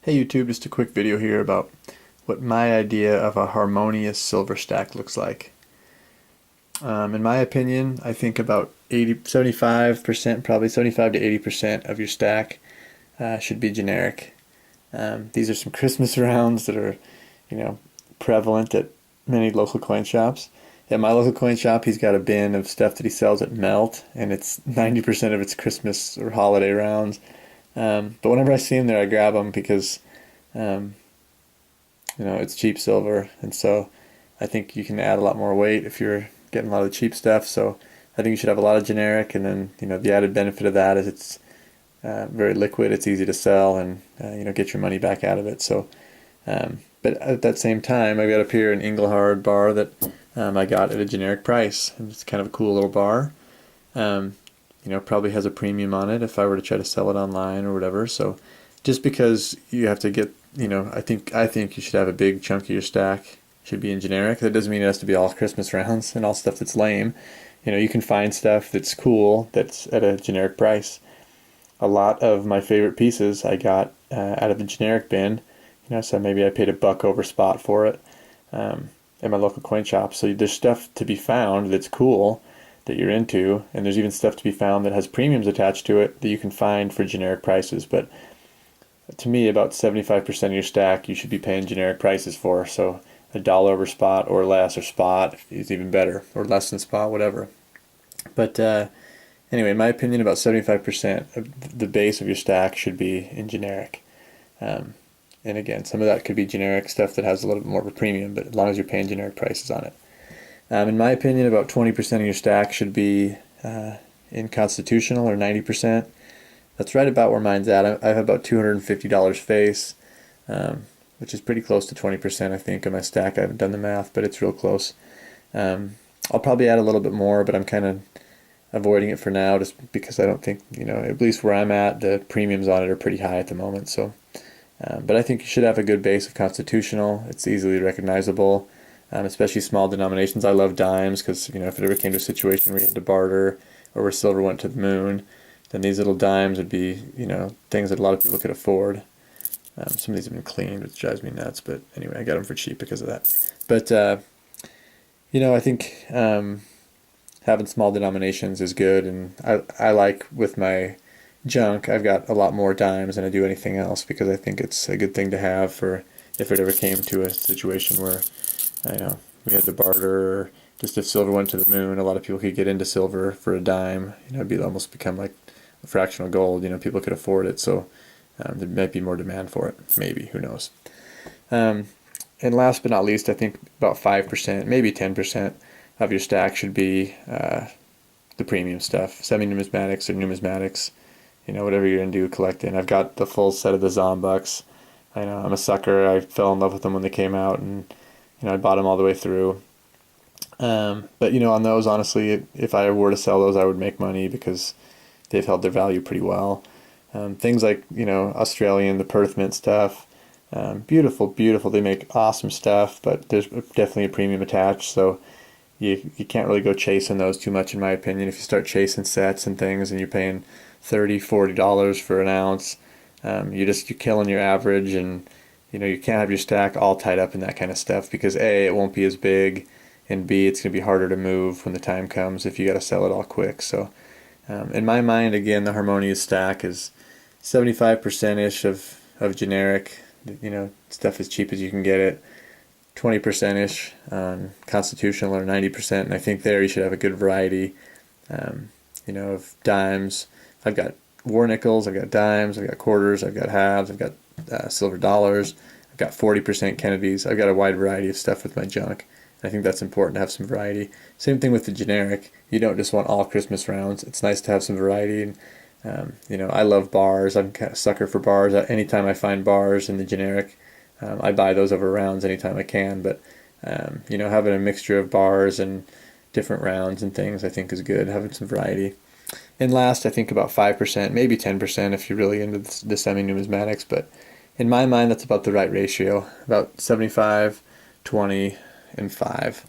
Hey YouTube, just a quick video here about what my idea of a harmonious silver stack looks like. In my opinion, I think about 75%, probably 75 to 80% of your stack should be generic. These are some Christmas rounds that are, you know, prevalent at many local coin shops. At my local coin shop, he's got a bin of stuff that he sells at Melt, and it's 90% of it's Christmas or holiday rounds. But whenever I see him there, I grab them because um, it's cheap silver, and so I think you can add a lot more weight if you're getting a lot of the cheap stuff. So I think you should have a lot of generic, and then the added benefit of that is it's very liquid, it's easy to sell, and get your money back out of it. So, but at that same time, I got up here an Engelhard bar that I got at a generic price, and it's kind of a cool little bar. Um, Probably has a premium on it if I were to try to sell it online or whatever. So just because you have to get, I think you should have a big chunk of your stack should be in generic. That doesn't mean it has to be all Christmas rounds and all stuff that's lame. You can find stuff that's cool that's at a generic price. A lot of my favorite pieces I got out of the generic bin. So maybe I paid $1 over spot for it at my local coin shop. So there's stuff to be found that's cool that you're into, and there's even stuff to be found that has premiums attached to it that you can find for generic prices. But to me, about 75% of your stack you should be paying generic prices for. So $1 over spot or less, or spot is even better, or less than spot, whatever. But anyway, in my opinion, about 75% of the base of your stack should be in generic. Um, and again, some of that could be generic stuff that has a little bit more of a premium, but as long as you're paying generic prices on it. In my opinion, about 20% of your stack should be in constitutional, or 90%. That's right about where mine's at. I have about $250 face, which is pretty close to 20%, I think, of my stack. I haven't done the math, but it's real close. I'll probably add a little bit more, but I'm kind of avoiding it for now just because I don't think, at least where I'm at, the premiums on it are pretty high at the moment. So, but I think you should have a good base of constitutional. It's easily recognizable. Especially small denominations. I love dimes because if it ever came to a situation where you had to barter or where silver went to the moon, then these little dimes would be things that a lot of people could afford. Some of these have been cleaned, which drives me nuts, but anyway, I got them for cheap because of that. But I think having small denominations is good, and I like, with my junk, I've got a lot more dimes than I do anything else because I think it's a good thing to have for if it ever came to a situation where we had to barter, or just if silver went to the moon, a lot of people could get into silver for a dime. It'd be almost become like a fractional gold. People could afford it, so there might be more demand for it. Maybe, who knows? And last but not least, I think about 5%, maybe 10% of your stack should be the premium stuff, semi-numismatics or numismatics. Whatever you're into collecting. I've got the full set of the Zombucks. I know I'm a sucker. I fell in love with them when they came out, and I bought them all the way through. But on those, honestly, if I were to sell those, I would make money because they've held their value pretty well. Things like Australian, the Perth Mint stuff, beautiful, beautiful. They make awesome stuff, but there's definitely a premium attached. So you can't really go chasing those too much, in my opinion. If you start chasing sets and things, and you're paying $30, $40 for an ounce, you're killing your average, and you can't have your stack all tied up in that kind of stuff because A, it won't be as big, and B, it's going to be harder to move when the time comes if you got to sell it all quick. So in my mind, again, the Harmonious stack is 75%-ish of generic, stuff as cheap as you can get it, 20%-ish on constitutional, or 90%, and I think there you should have a good variety, of dimes. I've got war nickels, I've got dimes, I've got quarters, I've got halves, I've got silver dollars, I've got 40% Kennedys. I've got a wide variety of stuff with my junk. I think that's important to have some variety. Same thing with the generic. You don't just want all Christmas rounds. It's nice to have some variety. And I love bars. I'm kind of a sucker for bars. Anytime I find bars in the generic, I buy those over rounds anytime I can. But having a mixture of bars and different rounds and things, I think is good. Having some variety. And last, I think about 5%, maybe 10% if you're really into the semi-numismatics. But in my mind, that's about the right ratio. About 75, 20, and 5.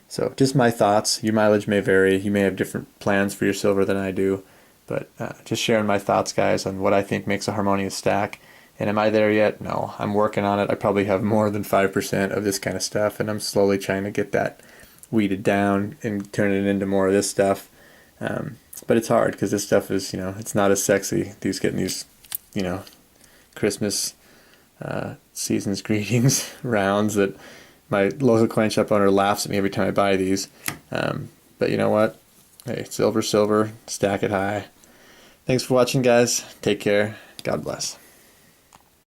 So just my thoughts. Your mileage may vary. You may have different plans for your silver than I do. But just sharing my thoughts, guys, on what I think makes a harmonious stack. And am I there yet? No, I'm working on it. I probably have more than 5% of this kind of stuff, and I'm slowly trying to get that weeded down and turn it into more of this stuff. But it's hard because this stuff is, it's not as sexy. Getting these, Christmas season's greetings rounds that my local coin shop owner laughs at me every time I buy these. But you know what? Hey, silver, silver, stack it high. Thanks for watching, guys. Take care. God bless.